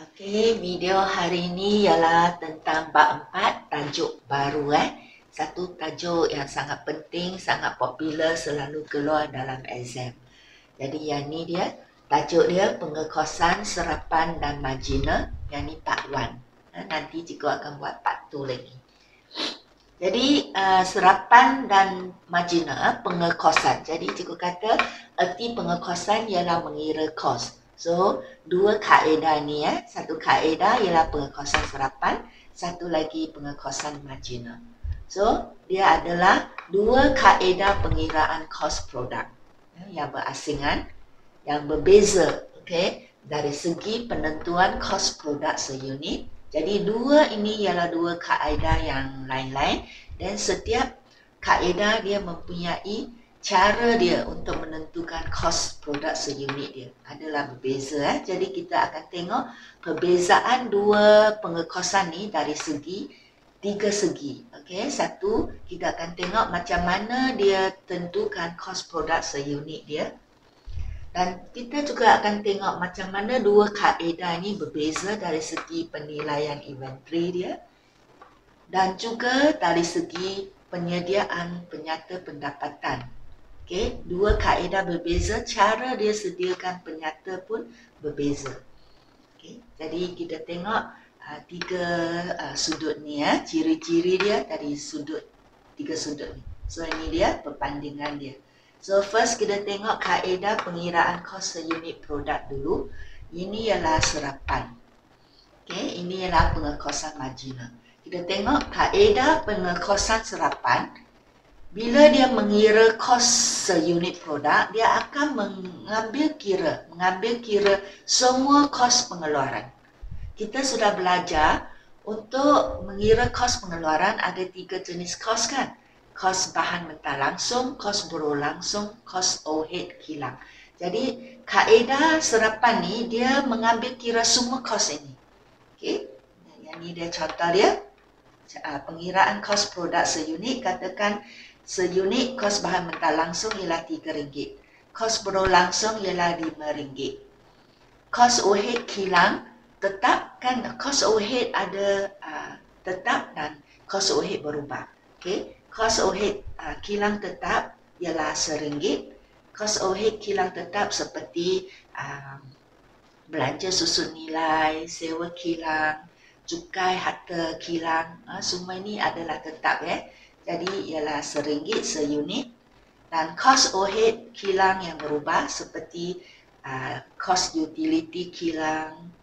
Okey, video hari ini ialah tentang bab 4, tajuk baru Satu tajuk yang sangat penting, sangat popular, selalu keluar dalam exam. Jadi yang ni dia, tajuk dia pengekosan serapan dan margina. Yang ni part 1. Nanti cikgu akan buat part 2 lagi. Jadi serapan dan margina, pengekosan. Jadi cikgu kata erti pengekosan ialah mengira kos. So, dua kaedah ni satu kaedah ialah pengekosan serapan, satu lagi pengekosan margina. So, dia adalah dua kaedah pengiraan kos produk yang berasingan, yang berbeza, okey, dari segi penentuan kos produk seunit. Jadi dua ini ialah dua kaedah yang lain-lain dan setiap kaedah dia mempunyai cara dia untuk menentukan kos produk seunit dia adalah berbeza. Jadi kita akan tengok perbezaan dua pengekosan ni dari segi tiga segi. Okey, satu kita akan tengok macam mana dia tentukan kos produk seunit dia. Dan kita juga akan tengok macam mana dua kaedah ini berbeza dari segi penilaian inventory dia dan juga dari segi penyediaan penyata pendapatan. Okey, dua kaedah berbeza, cara dia sediakan penyata pun berbeza. Okey, jadi kita tengok tiga sudut ni ciri-ciri dia dari tiga sudut ni. So ini dia perbandingan dia. So first kita tengok kaedah pengiraan kos seunit produk dulu. Ini ialah serapan. Okey, ini ialah pengekosan margina. Kita tengok kaedah pengekosan serapan. Bila dia mengira kos seunit produk, dia akan mengambil kira semua kos pengeluaran. Kita sudah belajar untuk mengira kos pengeluaran ada tiga jenis kos kan? Kos bahan mentah langsung, kos buruh langsung, kos overhead kilang. Jadi kaedah serapan ni dia mengambil kira semua kos ini. Okey, yang ni dia contoh dia. Pengiraan kos produk seunit, katakan seunit kos bahan mentah langsung ialah RM3. Kos buruh langsung ialah RM5. Kos overhead kilang tetap kan, kos overhead ada tetap dan kos overhead berubah. Okey, kos overhead kilang tetap ialah RM1. Kos overhead kilang tetap seperti belanja susun nilai, sewa kilang, cukai harta kilang, semua ini adalah tetap Jadi ialah RM1 seunit. Dan kos overhead kilang yang berubah seperti kos utility kilang,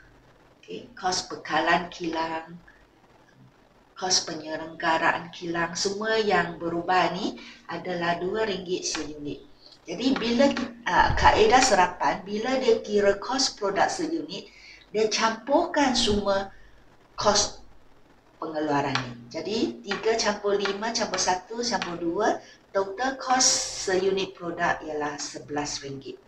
kos bekalan kilang, kos penyelenggaraan kilang, semua yang berubah ni adalah RM2 seunit. Jadi bila kaedah serapan, bila dia kira kos produk seunit, dia campurkan semua kos pengeluaran ni. Jadi 3 campur 5 campur 1 campur 2, total kos seunit produk ialah RM11.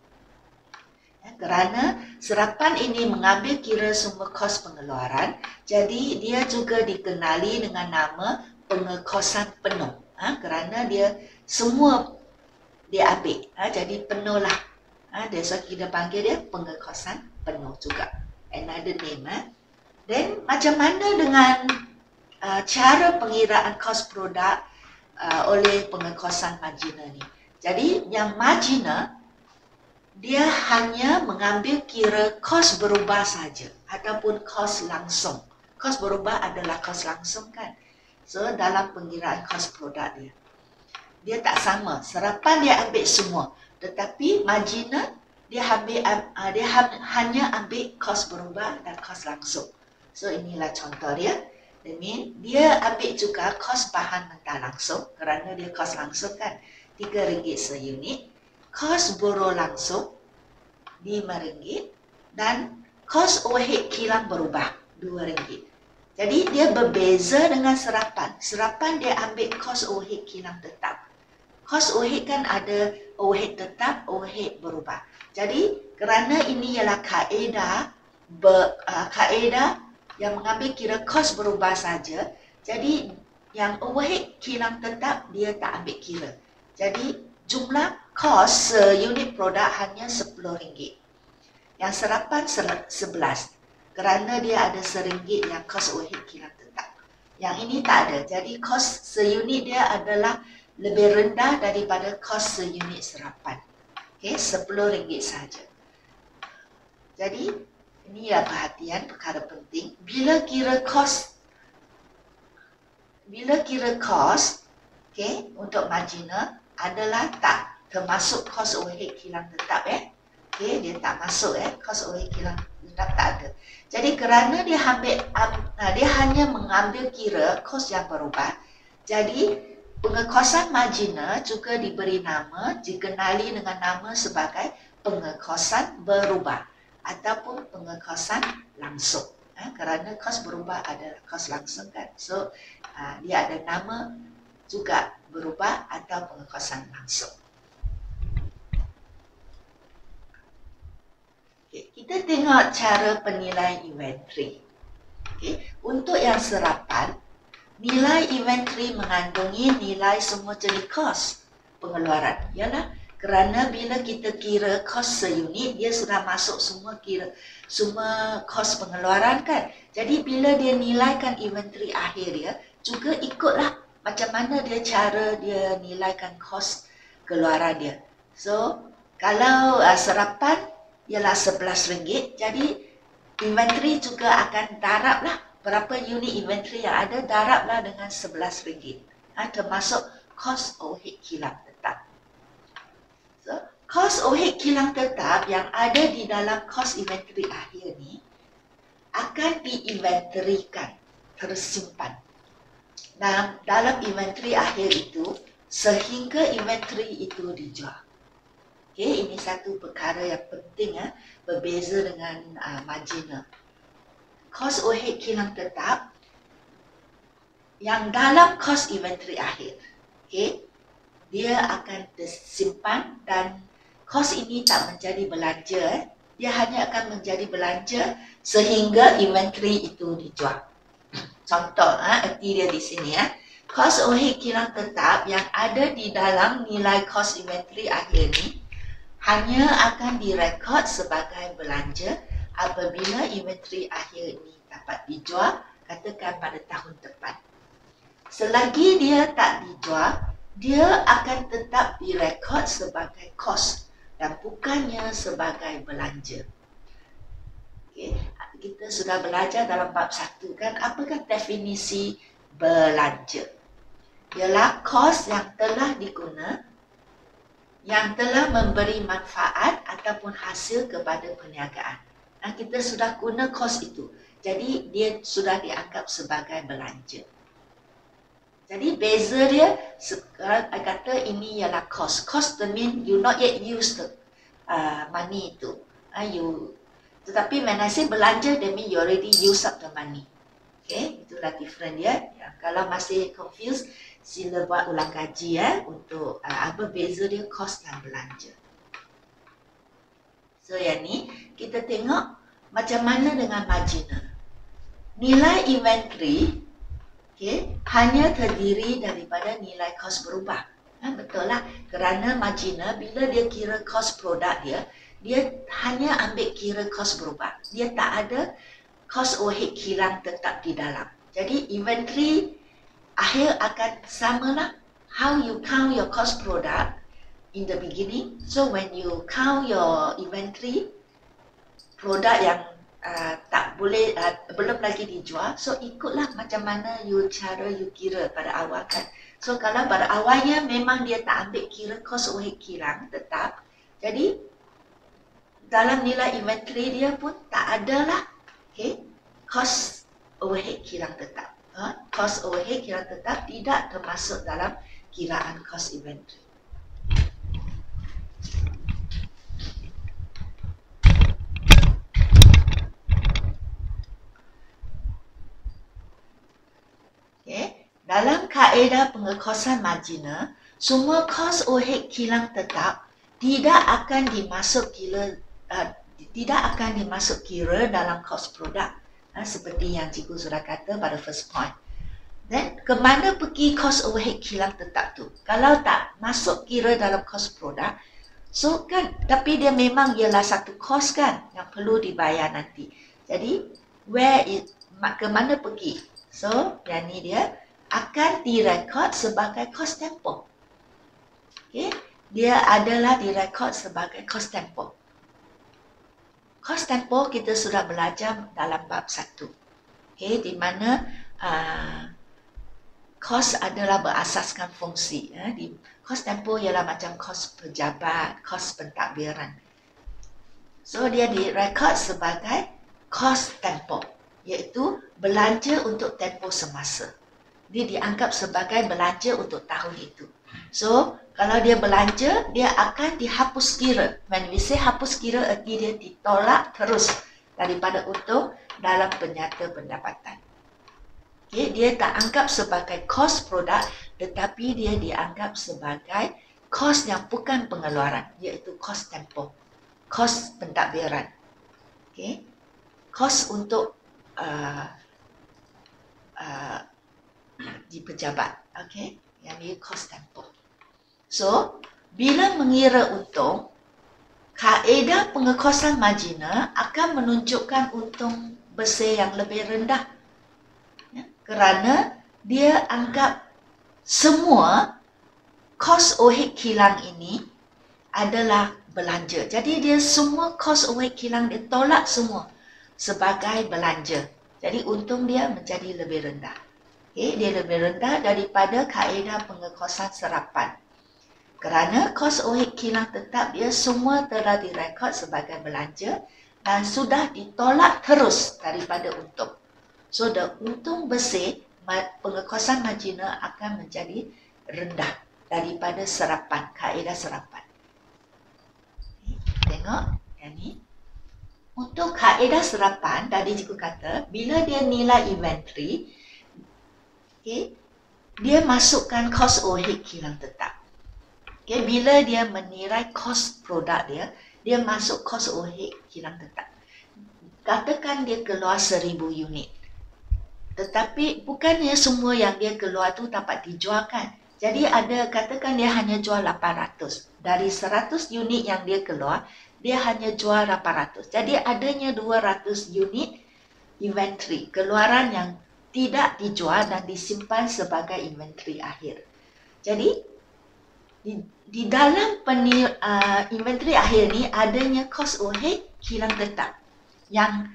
Kerana serapan ini mengambil kira semua kos pengeluaran, jadi dia juga dikenali dengan nama pengekosan penuh. Kerana dia semua dia ambil, jadi penuh lah. So kita panggil dia pengekosan penuh juga. Another name. Dan macam mana dengan cara pengiraan kos produk oleh pengekosan margina ni? Jadi yang margina dia hanya mengambil kira kos berubah saja ataupun kos langsung. Kos berubah adalah kos langsung kan? So dalam pengiraan kos produk dia tak sama. Serapan dia ambil semua, tetapi margina dia hanya ambil kos berubah dan kos langsung. So inilah contoh dia. Dia ambil juga kos bahan mentah langsung kerana dia kos langsung kan, RM3 seunit. Kos buruh langsung RM5 dan kos overhead kilang berubah RM2. Jadi dia berbeza dengan serapan. Serapan dia ambil kos overhead kilang tetap. Kos overhead kan ada overhead tetap, overhead berubah. Jadi kerana ini ialah kaedah yang mengambil kira kos berubah saja, jadi yang overhead kilang tetap dia tak ambil kira. Jadi jumlah kos seunit produk hanya RM10. Yang serapan 11. kerana dia ada RM1 yang kos overhead kilang tetap. Yang ini tak ada. Jadi kos seunit dia adalah lebih rendah daripada kos seunit serapan. Okey, RM10 saja. Jadi ini ya perhatian perkara penting. Bila kira kos, okey, untuk marginal adalah tak termasuk kos overhead kilang tetap okey, dia tak masuk kos overhead kilang tetap tak ada. Jadi kerana dia hanya mengambil kira kos yang berubah. Jadi pengekosan marginal juga diberi nama, dikenali dengan nama sebagai pengekosan berubah ataupun pengekosan langsung. Kerana kos berubah adalah kos langsung kan. So dia ada nama juga berubah atau pengekosan langsung. Okay, kita tengok cara penilaian inventory. Okay, untuk yang serapan, nilai inventory mengandungi nilai semua jenis kos pengeluaran. Ialah kerana bila kita kira kos seunit, dia sudah masuk semua kos pengeluaran kan. Jadi bila dia nilaikan inventory akhir dia, juga ikutlah macam mana dia cara dia nilaikan kos keluaran dia. So kalau serapan ialah RM11, jadi inventory juga akan darablah berapa unit inventory yang ada, darablah dengan RM11. Termasuk kos overhead kilang tetap. So, kos overhead kilang tetap yang ada di dalam kos inventory akhir ni akan diinventorikan, tersimpan dalam inventory akhir itu sehingga inventory itu dijual. Okay, ini satu perkara yang penting berbeza dengan marginal. Kos overhead kilang tetap yang dalam kos inventory akhir, okay, dia akan tersimpan dan kos ini tak menjadi belanja. Dia hanya akan menjadi belanja sehingga inventory itu dijual. Contoh, erti dia di sini kos overhead kilang tetap yang ada di dalam nilai kos inventory akhir ni hanya akan direkod sebagai belanja apabila inventory akhir ini dapat dijual, katakan pada tahun depan. Selagi dia tak dijual, dia akan tetap direkod sebagai kos dan bukannya sebagai belanja. Okay. Kita sudah belajar dalam bab 1 kan, apakah definisi belanja? Ialah kos yang telah diguna, yang telah memberi manfaat ataupun hasil kepada perniagaan. Kita sudah guna kos itu, jadi dia sudah dianggap sebagai belanja. Jadi beza dia, sekarang I kata ini ialah cost. Cost mean you not yet use the money itu. Tetapi when I say belanja, that mean you already use up the money. Okay, itulah different dia. Kalau masih confused, sila buat ulang kaji untuk apa beza dia cost dan belanja. So yang ni kita tengok macam mana dengan marginal. Nilai inventory hanya terdiri daripada nilai kos berubah. Betul lah, kerana marginal bila dia kira kos produk dia, dia hanya ambil kira kos berubah. Dia tak ada kos overhead kilang tetap di dalam. Jadi inventory akhir akan samalah. How you count your cost product in the beginning. So when you count your inventory produk yang tak boleh, belum lagi dijual, so ikutlah macam mana cara you kira pada awal kan. So kalau pada awalnya memang dia tak ambil kira kos overhead kilang tetap, jadi dalam nilai inventory dia pun tak adalah kos overhead kilang tetap. Kos overhead kilang tetap tidak termasuk dalam kiraan kos inventory. Dalam kaedah pengekosan marginal, semua kos overhead kilang tetap tidak akan dimasuk kira dalam kos produk. Seperti yang cikgu sudah kata pada first point. Dan ke mana pergi kos overhead kilang tetap tu? Kalau tak masuk kira dalam kos produk, so kan, tapi dia memang ialah satu kos kan yang perlu dibayar nanti. Jadi ke mana pergi. So, yang ni dia akan direkod sebagai cost tempo. Okay? Dia adalah direkod sebagai cost tempo. Cost tempo kita sudah belajar dalam bab 1. Okay? Di mana kos adalah berasaskan fungsi. Kos tempo ialah macam kos pejabat, kos pentadbiran. So, dia direkod sebagai kos tempo, iaitu belanja untuk tempoh semasa. Dia dianggap sebagai belanja untuk tahun itu. So, kalau dia belanja, dia akan dihapus kira. When we say hapus kira, arti dia ditolak terus daripada untung dalam penyata pendapatan. Okay, dia tak anggap sebagai kos produk, tetapi dia dianggap sebagai kos yang bukan pengeluaran, iaitu kos tempoh, kos pentadbiran. Okay. Kos untuk di pejabat. Okay. Yang ini kos tempoh. So, bila mengira untung, kaedah pengekosan marginal akan menunjukkan untung bersih yang lebih rendah. Ya, kerana dia anggap semua kos overhead kilang ini adalah belanja. Jadi dia semua kos overhead kilang dia tolak semua sebagai belanja. Jadi untung dia menjadi lebih rendah. Okay, dia lebih rendah daripada kaedah pengekosan serapan. Kerana kos overhead kilang tetap dia semua telah direkod sebagai belanja dan sudah ditolak terus daripada untung. So, the untung bersih, pengekosan marginal akan menjadi rendah daripada serapan, kaedah serapan. Tengok yang ni. Untuk kaedah serapan, tadi cikgu kata, bila dia nilai inventory, okay, dia masukkan kos overhead kilang tetap. Okay, bila dia menilai kos produk dia masuk kos overhead kilang tetap. Katakan dia keluar 1000 unit. Tetapi bukannya semua yang dia keluar tu dapat dijualkan. Jadi katakan dia hanya jual 800. Dari 100 unit yang dia keluar, dia hanya jual 800. Jadi adanya 200 unit inventory, keluaran yang tidak dijual dan disimpan sebagai inventory akhir. Jadi di dalam inventory akhir ni adanya cost overhead kilang tetap yang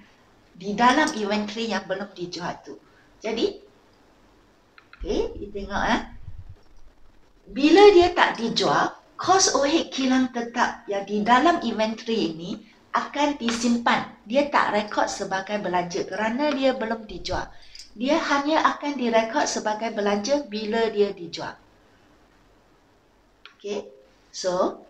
di dalam inventory yang belum dijual tu. Jadi, okay, kita tengok bila dia tak dijual, cost overhead kilang tetap yang di dalam inventory ini akan disimpan. Dia tak rekod sebagai belanja kerana dia belum dijual. Dia hanya akan direkod sebagai belanja bila dia dijual. Okay. So,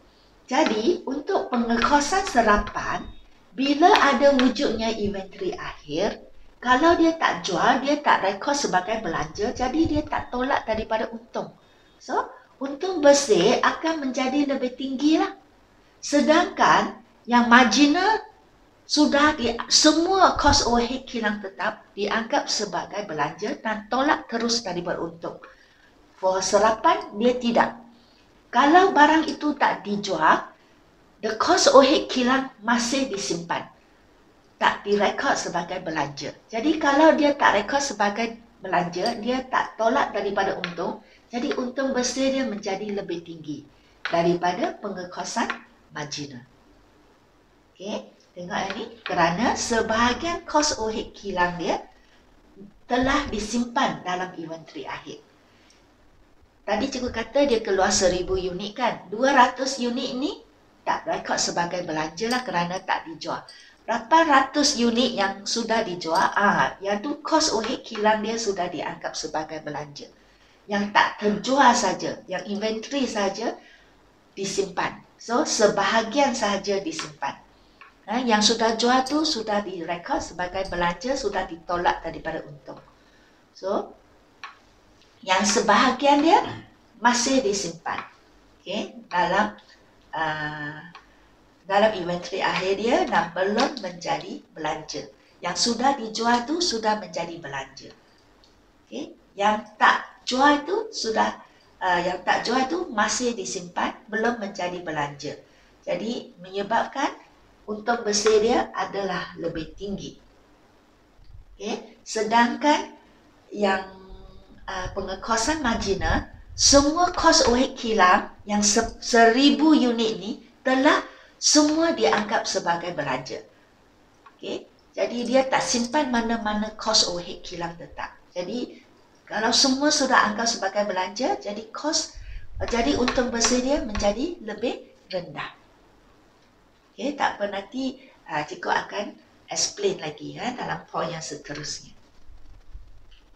jadi untuk pengekosan serapan, bila ada wujudnya inventory akhir, kalau dia tak jual, dia tak rekod sebagai belanja, jadi dia tak tolak daripada untung. So, untung bersih akan menjadi lebih tinggi lah. Sedangkan yang marginal sudah semua cost overhead kilang tetap dianggap sebagai belanja dan tolak terus daripada untung. For serapan, dia tidak. Kalau barang itu tak dijual, the cost overhead kilang masih disimpan. Tak direkod sebagai belanja. Jadi kalau dia tak rekod sebagai belanja, dia tak tolak daripada untung. Jadi untung bersih dia menjadi lebih tinggi daripada pengekosan marginal. Okay, tengok ini. Kerana sebahagian cost overhead kilang dia telah disimpan dalam inventory akhir. Tadi cikgu kata dia keluar 1000 unit kan. 200 unit ni tak rekod sebagai belanja lah kerana tak dijual. 800 unit yang sudah dijual, yang tu cost overhead kilang dia sudah dianggap sebagai belanja. Yang tak terjual saja, yang inventory saja disimpan. So, sebahagian sahaja disimpan. Yang sudah jual tu sudah direkod sebagai belanja, sudah ditolak daripada untung. So, yang sebahagian dia masih disimpan. Okay, dalam inventory akhir dia dan belum menjadi belanja. Yang sudah dijual tu sudah menjadi belanja. Okay, yang tak jual tu masih disimpan, belum menjadi belanja. Jadi menyebabkan untung bersih dia adalah lebih tinggi. Okay. Sedangkan yang pengekosan marginal, semua kos overhead kilang yang 1000 unit ni telah semua dianggap sebagai belanja. Okay. Jadi dia tak simpan mana-mana kos overhead kilang tetap. Jadi kalau semua sudah anggap sebagai belanja, jadi untung bersih dia menjadi lebih rendah. Okay, tak apa, nanti cikgu akan explain lagi dalam poin yang seterusnya.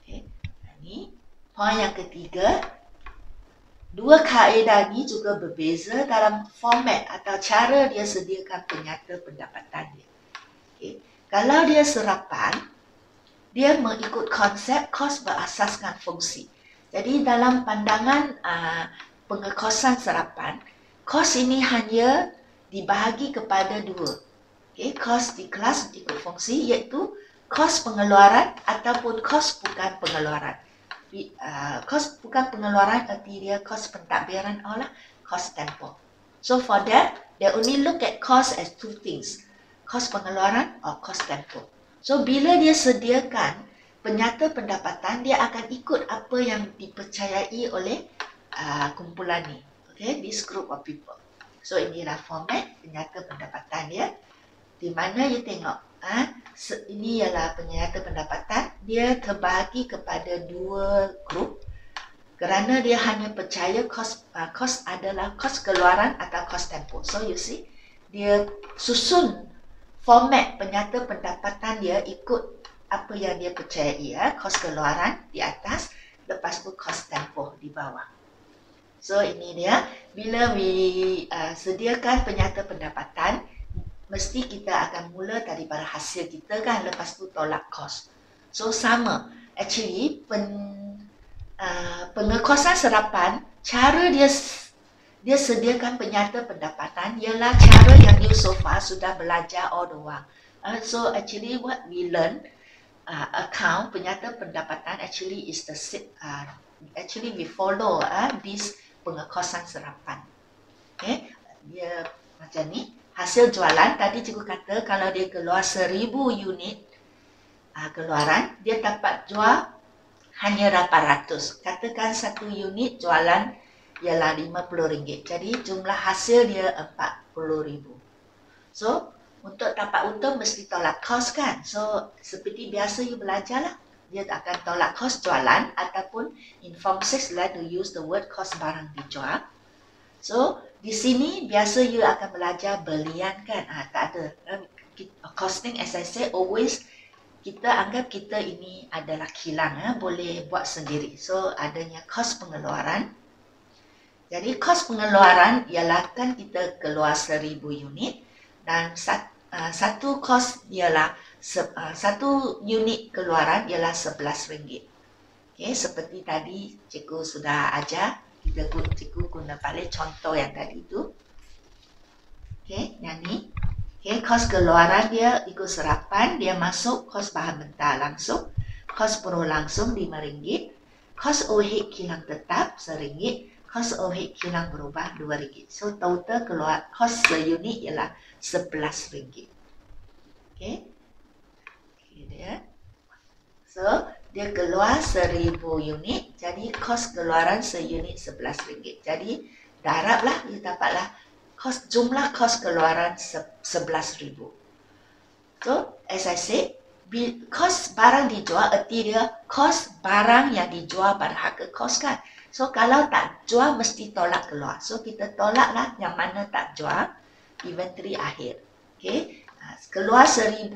Okay. Ini poin yang ketiga. Dua kaedah ni juga berbeza dalam format atau cara dia sediakan penyata pendapatan dia. Okay. Kalau dia serapan, dia mengikut konsep kos berasaskan fungsi. Jadi dalam pandangan pengekosan serapan, kos ini hanya dibahagi kepada dua. Okay, kos di kelas ikut fungsi, iaitu kos pengeluaran ataupun kos bukan pengeluaran. Kos bukan pengeluaran arti dia kos pentadbiran oleh kos tempoh. So for that, they only look at cost as two things, kos pengeluaran or kos tempoh. So bila dia sediakan penyata pendapatan, dia akan ikut apa yang dipercayai oleh kumpulan ni. Okay, this group of people. So inilah format penyata pendapatan dia. Di mana you tengok, ini ialah penyata pendapatan. Dia terbahagi kepada dua grup kerana dia hanya percaya kos adalah kos keluaran atau kos tempoh. So you see, dia susun format penyata pendapatan dia ikut apa yang dia percayai. Kos keluaran di atas, lepas tu kos tempoh di bawah. So ini dia, bila sediakan penyata pendapatan, mesti kita akan mula daripada hasil kita kan, lepas tu tolak kos. So sama, actually pengekosan serapan, cara dia sediakan penyata pendapatan ialah cara yang you so far sudah belajar all the while. So actually what we learn, account penyata pendapatan actually is the actually we follow this pengekosan serapan. Okay, dia macam ni. Hasil jualan, tadi cikgu kata kalau dia keluar 1000 unit keluaran, dia dapat jual hanya 800. Katakan satu unit jualan ialah RM50. Jadi jumlah hasil dia RM40,000. So, untuk dapat untung mesti tolak kos kan? So, seperti biasa you belajar lah. Dia akan tolak kos jualan ataupun in form 6 lah to use the word kos barang dijual. So, di sini biasa you akan belajar belian kan? Tak ada. Costing as I say always kita anggap kita ini adalah kilang, boleh buat sendiri. So, adanya kos pengeluaran. Jadi, kos pengeluaran ialah kan kita keluar 1000 unit dan satu kos ialah satu unit keluaran ialah RM11. Okay, seperti tadi cikgu sudah ajar, cikgu guna balik contoh yang tadi itu. Okay, yang ni. Okay, kos keluaran dia ikut serapan, dia masuk kos bahan mentah langsung, kos buruh langsung RM5, kos overhead kilang tetap RM1, kos overhead kilang berubah RM2. So total keluar kos seunit ialah RM11. Okay. Dia. So dia keluar 1000 unit, jadi kos keluaran seunit RM11. Jadi darablah, you dapatlah jumlah kos keluaran 11,000. So as I said, kos barang dijual erti dia kos barang yang dijual pada harga kos kan. So kalau tak jual mesti tolak keluar. So kita tolaklah yang mana tak jual, inventory akhir. Okay, keluar 1000,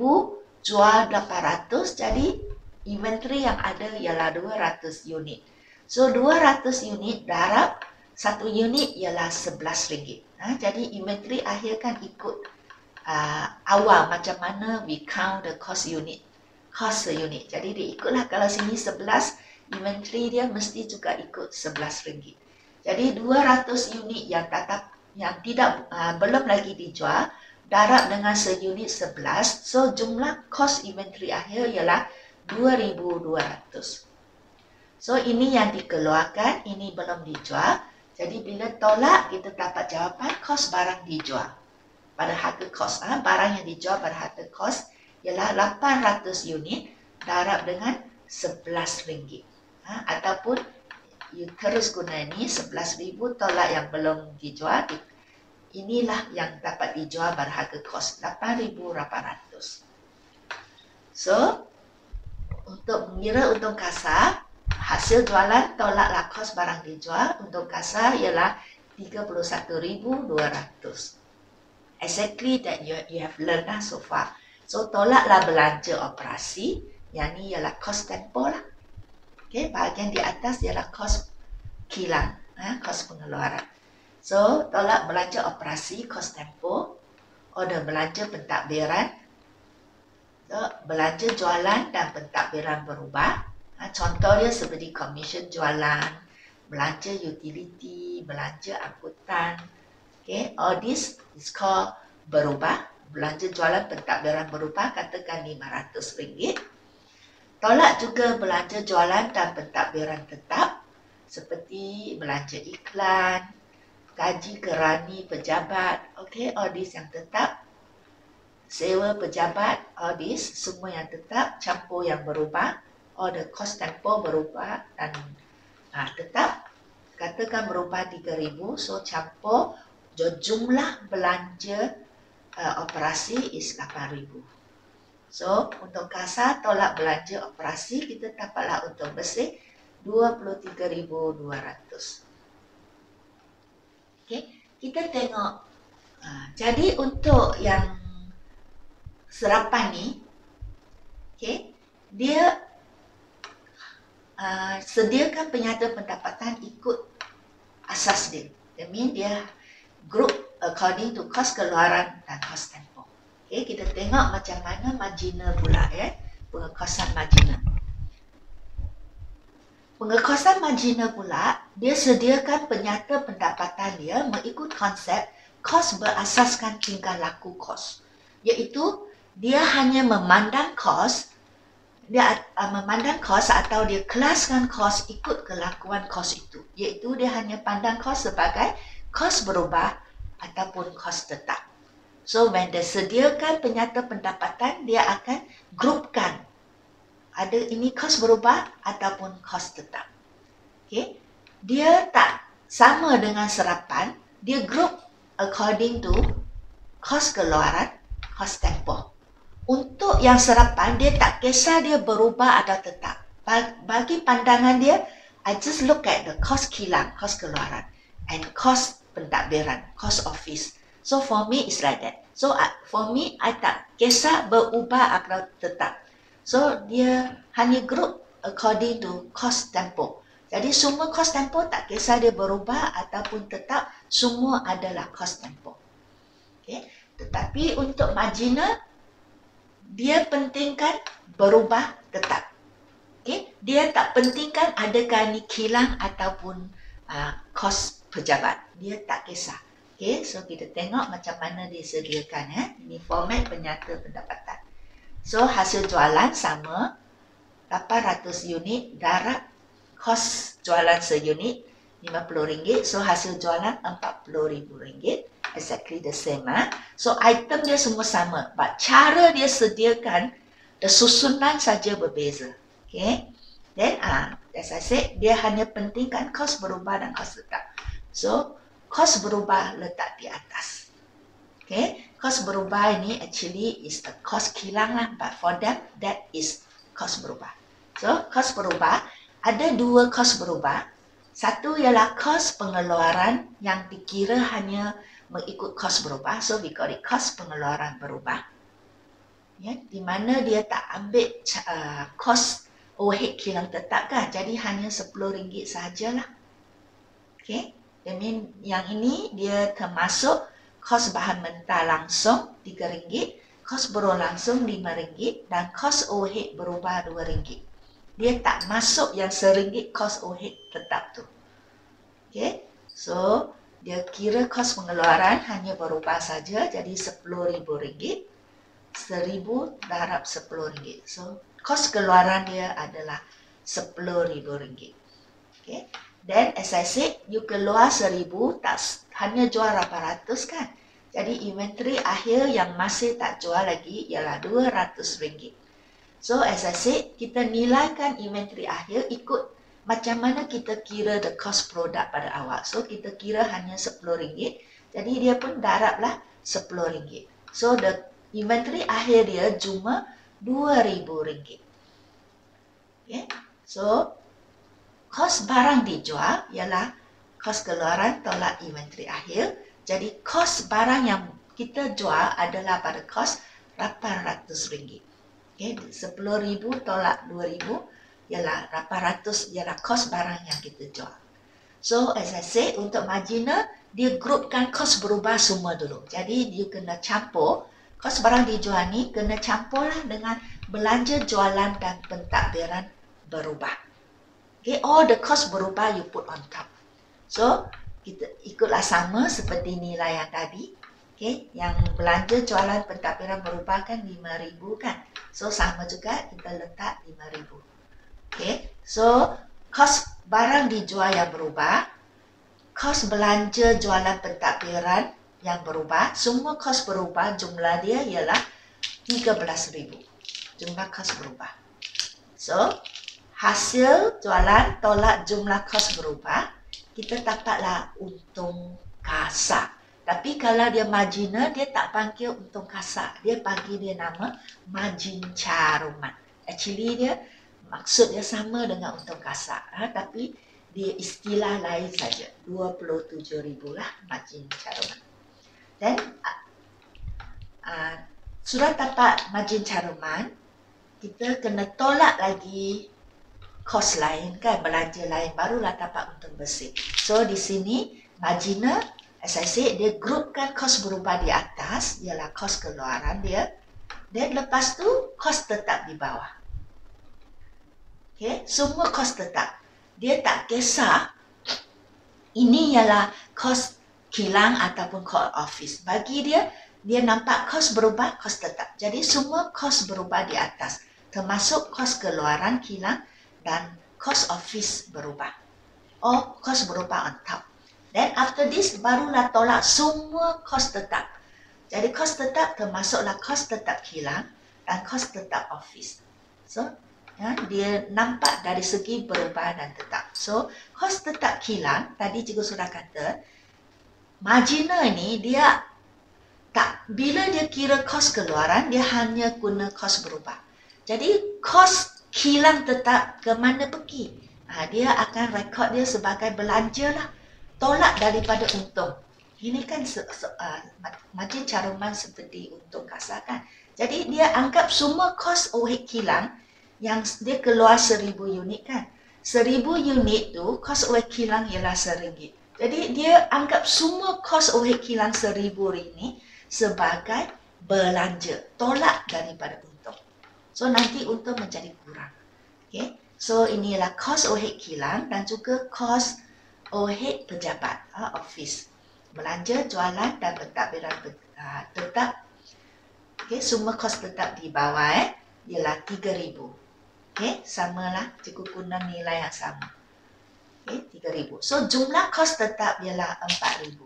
jual 800, jadi inventory yang ada ialah 200 unit. So 200 unit darab satu unit ialah RM11. Jadi inventory akhir kan ikut awal macam mana we count the cost unit, cost per unit. Jadi dia ikutlah, kalau sini 11, inventory dia mesti juga ikut RM11. Jadi 200 unit yang tidak belum lagi dijual darab dengan seunit 11, so jumlah cost inventory akhir ialah 2,200. So ini yang dikeluarkan, ini belum dijual. Jadi bila tolak, kita dapat jawapan kos barang dijual pada harga kos. Barang yang dijual pada harga kos ialah 800 unit darab dengan RM11. Ataupun you terus guna ni 11,000 tolak yang belum dijual. Inilah yang dapat dijual berharga kos 8,800. So, untuk mengira untung kasar, hasil jualan tolaklah kos barang dijual. Untung kasar ialah 31,200. Exactly that you have learned so far. So, tolaklah belanja operasi. Yang ni ialah kos tempoh lah. Okay, bahagian di atas ialah kos kilang, kos pengeluaran. So, tolak belanja operasi, kos tempoh, order belanja pentadbiran, so, belanja jualan dan pentadbiran berubah. Contoh dia seperti komisen jualan, belanja utility, belanja angkutan. Okay, all this is called berubah. Belanja jualan pentadbiran berubah, katakan RM500. Tolak juga belanja jualan dan pentadbiran tetap, seperti belanja iklan, gaji kerani pejabat, okay, all this yang tetap, sewa pejabat, all this, semua yang tetap, campur yang berubah, all the cost tempo berubah dan tetap, katakan berubah 3,000, so campur, jumlah belanja operasi is 8,000. So, untuk kasar tolak belanja operasi, kita dapatlah untung bersih 23,200. Okay, kita tengok. Jadi untuk yang serapan ni, okay, dia sediakan penyata pendapatan ikut asas dia. That means dia group according to kos keluaran dan kos tempoh. Okay, kita tengok macam mana marginal pula pengekosan marginal. Pengekosan marginal pula, dia sediakan penyata pendapatan dia mengikut konsep kos berasaskan tingkah laku kos. Iaitu, dia hanya memandang kos, atau dia kelaskan kos ikut kelakuan kos itu. Iaitu, dia hanya pandang kos sebagai kos berubah ataupun kos tetap. So, when dia sediakan penyata pendapatan, dia akan grupkan. Ada ini kos berubah ataupun kos tetap. Okay. Dia tak sama dengan serapan. Dia group according to kos keluaran, kos tempoh. Untuk yang serapan, dia tak kisah dia berubah atau tetap. Bagi pandangan dia, I just look at the kos kilang, kos keluaran, and kos pentadbiran, kos office. So, for me, it's like that. So, for me, I tak kisah berubah atau tetap. So, dia hanya group according to kos tempoh. Jadi, semua kos tempoh tak kisah dia berubah ataupun tetap, semua adalah kos tempoh. Okay. Tetapi untuk marginal, dia pentingkan berubah tetap. Okay. Dia tak pentingkan adakah ni kilang ataupun kos pejabat. Dia tak kisah. Okay, so kita tengok macam mana disediakan. Ini format penyata pendapatan. So, hasil jualan sama 800 unit darab kos jualan seunit RM50. So, hasil jualan RM40,000. Exactly the same. So, item dia semua sama. But cara dia sediakan, the susunan saja berbeza. Okay. Then, as I said, dia hanya pentingkan kos berubah dan kos tetap. So, kos berubah letak di atas. Okay, kos berubah ini actually is the kos kilang lah, but for them that is kos berubah. So, kos berubah ada dua kos berubah. Satu ialah kos pengeluaran yang dikira hanya mengikut kos berubah. So, we call it kos pengeluaran berubah. Ya, di mana dia tak ambil kos overhead kilang tetap kan, jadi hanya RM10 sahajalah. Okay. Yang ini dia termasuk kos bahan mentah langsung RM3, kos berlangsung RM5 dan kos overhead berubah RM2. Dia tak masuk yang RM1 kos overhead tetap tu. Okay. So, dia kira kos pengeluaran hanya berubah saja jadi RM10,000. 1,000 darab RM10. So, kos keluaran dia adalah RM10,000. Okay. Then, as I said, you keluar 1,000, tak hanya jual 800 kan? Jadi, inventory akhir yang masih tak jual lagi ialah RM200. So as I said, kita nilaikan inventory akhir ikut macam mana kita kira the cost product pada awal. So kita kira hanya RM10, jadi dia pun darablah RM10. So the inventory akhir dia cuma RM2,000. Okay. So kos barang dijual ialah kos keluaran tolak inventory akhir. Jadi kos barang yang kita jual adalah pada kos RM800. Okay. RM10,000 tolak RM2,000 ialah RM800, ialah kos barang yang kita jual. So as I said, untuk marginal dia grupkan kos berubah semua dulu. Jadi dia kena campur, kos barang dijual ni kena campurlah dengan belanja jualan dan pentadbiran berubah. Okay, all the cost berubah you put on top. So kita ikutlah sama seperti nilai yang tadi. Okay, yang belanja jualan pentadbiran berubah kan RM5,000 kan. So sama juga kita letak RM5,000. Okay, so kos barang dijual yang berubah, kos belanja jualan pentadbiran yang berubah, semua kos berubah, jumlah dia ialah RM13,000. Jumlah kos berubah. So hasil jualan tolak jumlah kos berubah, kita dapatlah untung kasar. Tapi kalau dia marginal, dia tak panggil untung kasar. Dia panggil dia nama margin caruman. Actually dia maksud dia sama dengan untung kasar. Tapi dia istilah lain saja. RM27,000 lah margin caruman. Dan sudah dapat margin caruman, kita kena tolak lagi kos lain kan, belanja lain, barulah dapat untung bersih. So di sini marginal, as I said, dia grupkan kos berubah di atas, ialah kos keluaran dia, dan lepas tu kos tetap di bawah. Okay, semua kos tetap. Dia tak kisah ini ialah kos kilang ataupun kos office. Bagi dia, dia nampak kos berubah, kos tetap. Jadi semua kos berubah di atas, termasuk kos keluaran kilang dan cost office berubah. Oh, cost berubah on top. Then after this, barulah tolak semua cost tetap. Jadi cost tetap termasuklah cost tetap kilang dan cost tetap office. So, ya, dia nampak dari segi berubah dan tetap. So, cost tetap kilang, tadi cikgu sudah kata, marginal ni dia tak, bila dia kira cost keluaran, dia hanya guna cost berubah. Jadi, cost kilang tetap ke mana pergi? Dia akan rekod dia sebagai belanja lah. Tolak daripada untung. Ini kan margin caruman seperti untung kasar kan. Jadi dia anggap semua kos overhead kilang yang dia keluar 1,000 unit kan. 1,000 unit tu kos overhead kilang ialah RM1. Jadi dia anggap semua kos overhead kilang 1,000 ini sebagai belanja. Tolak daripada untung. So nanti untung menjadi kurang. Okay. So inilah kos overhead kilang dan juga kos overhead pejabat, office. Belanja, jualan dan pentadbiran tetap. Okay, semua kos tetap di bawah ialah RM3,000. Okay, samalah, cikgu guna nilai yang sama. Okay, RM3,000. So jumlah kos tetap ialah RM4,000.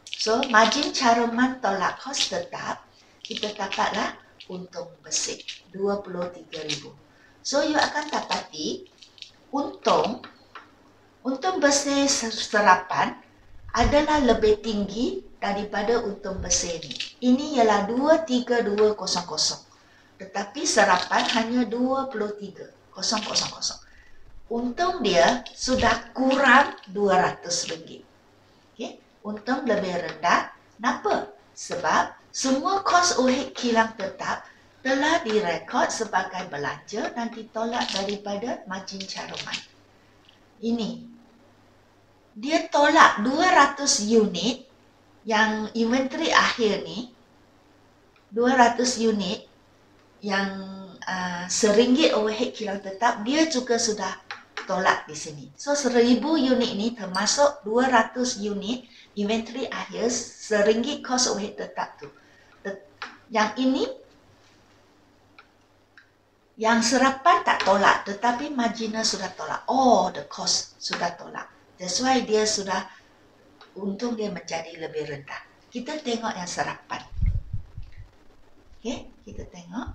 So margin caruman tolak kos tetap, kita dapatlah untung bersih RM23,000. So you akan dapati untung bersih serapan adalah lebih tinggi daripada untung bersih ini. Ini ialah 23,200. Tetapi serapan hanya 23,000. Untung dia sudah kurang RM200. Okay? Untung lebih rendah. Kenapa? Sebab semua kos overhead kilang tetap telah direkod sebagai belanja dan ditolak daripada margin caruman. Ini. Dia tolak 200 unit yang inventory akhir ni, 200 unit yang RM1 overhead kilang tetap, dia juga sudah tolak di sini. So 1,000 unit ini termasuk 200 unit inventory akhir RM1 cost overhead tetap tu. Yang ini, yang serapan tak tolak, tetapi marginal sudah tolak. Oh, the cost sudah tolak. That's why dia sudah, untung dia menjadi lebih rendah. Kita tengok yang serapan. Okay, kita tengok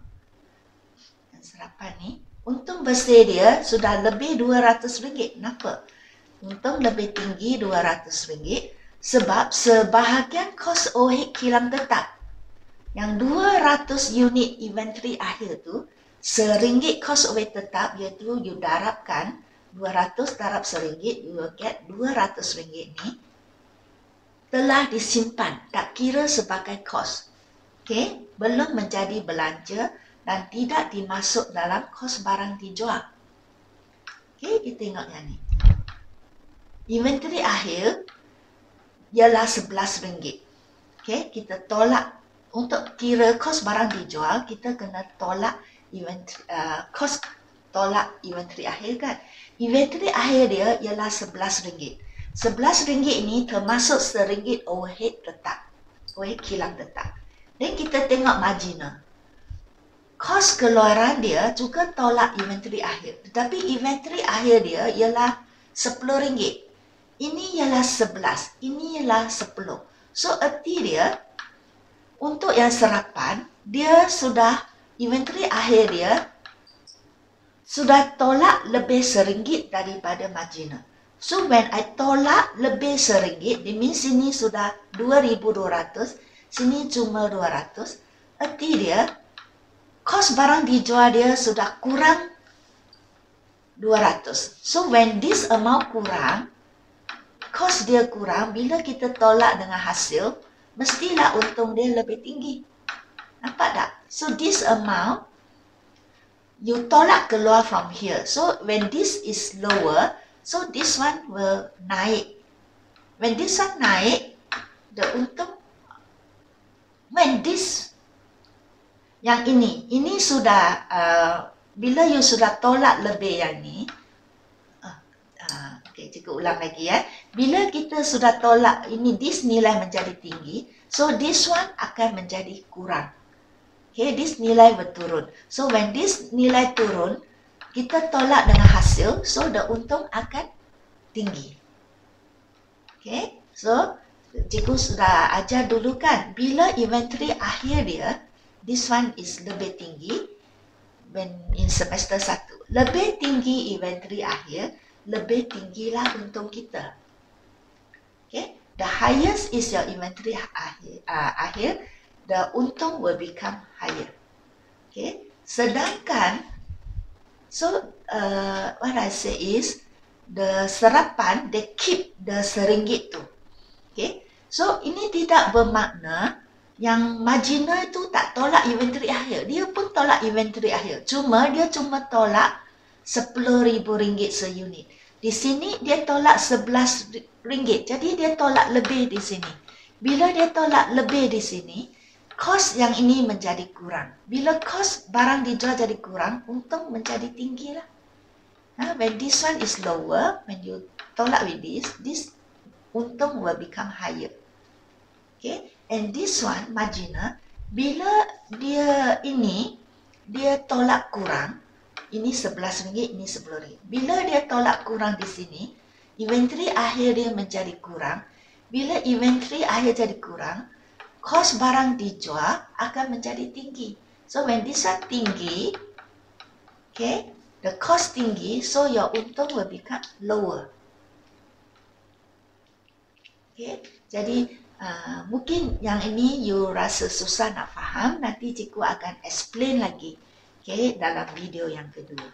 yang serapan ni, untung bersih dia sudah lebih RM200. Kenapa? Untung lebih tinggi RM200 sebab sebahagian kos overhead kilang tetap. Yang 200 unit inventory akhir tu, RM1 kos overhead tetap, iaitu you darabkan 200 darab RM1, you will get RM200 ni telah disimpan, tak kira sebagai kos. Okay? Belum menjadi belanja dan tidak dimasuk dalam kos barang dijual. Okay, kita tengok yang ni. Inventory akhir ialah RM11. Okay, kita tolak untuk kira kos barang dijual, kita kena tolak kos tolak inventory akhir kan. Inventory akhir dia ialah RM11. RM11 ini termasuk RM1 overhead tetap, overhead kilang tetap. Dan kita tengok marginal. Kos keluaran dia juga tolak inventory akhir. Tetapi inventory akhir dia ialah RM10. Ini ialah 11. Ini ialah 10. So, erti dia, untuk yang serapan, dia sudah, inventory akhir dia, sudah tolak lebih RM1 daripada marginal. So, when I tolak lebih RM1, it means sini sudah RM2,200, sini cuma RM200. Erti dia, kos barang dijual dia sudah kurang RM200. So, when this amount kurang, kos dia kurang, bila kita tolak dengan hasil, mestilah untung dia lebih tinggi. Nampak tak? So, this amount, you tolak keluar from here. So, when this is lower, so this one will naik. When this one naik, the untung, when this, yang ini sudah, bila you sudah tolak lebih yang ni, okay, cikgu ulang lagi ya. Bila kita sudah tolak ini, this nilai menjadi tinggi, so this one akan menjadi kurang. Okay, this nilai berturun. So when this nilai turun, kita tolak dengan hasil, so the untung akan tinggi. Okay, so cikgu sudah ajar dulu kan, bila inventory akhir dia, this one is lebih tinggi, when in semester 1. Lebih tinggi inventory akhir, lebih tinggilah untung kita. Okay, the highest is your inventory akhir, the untung will become higher. Okay, sedangkan, so what I say is, the serapan, they keep the RM1 tu. Okay, so ini tidak bermakna yang marginal itu tak tolak inventory akhir. Dia pun tolak inventory akhir. Dia cuma tolak RM10,000 seunit. Di sini dia tolak RM11. Jadi dia tolak lebih di sini. Bila dia tolak lebih di sini, kos yang ini menjadi kurang. Bila kos barang dijual jadi kurang, untung menjadi tinggi lah. When this one is lower, when you tolak with this untung will become higher. Okay, and this one marginal, bila dia ini, dia tolak kurang, ini RM11, ini RM10. Bila dia tolak kurang di sini, inventory akhir dia menjadi kurang. Bila inventory akhir jadi kurang, kos barang dijual akan menjadi tinggi. So when this one tinggi, okay, the cost tinggi, so your untung will become lower. Okay, jadi mungkin yang ini you rasa susah nak faham, nanti cikgu akan explain lagi, okay, dalam video yang kedua.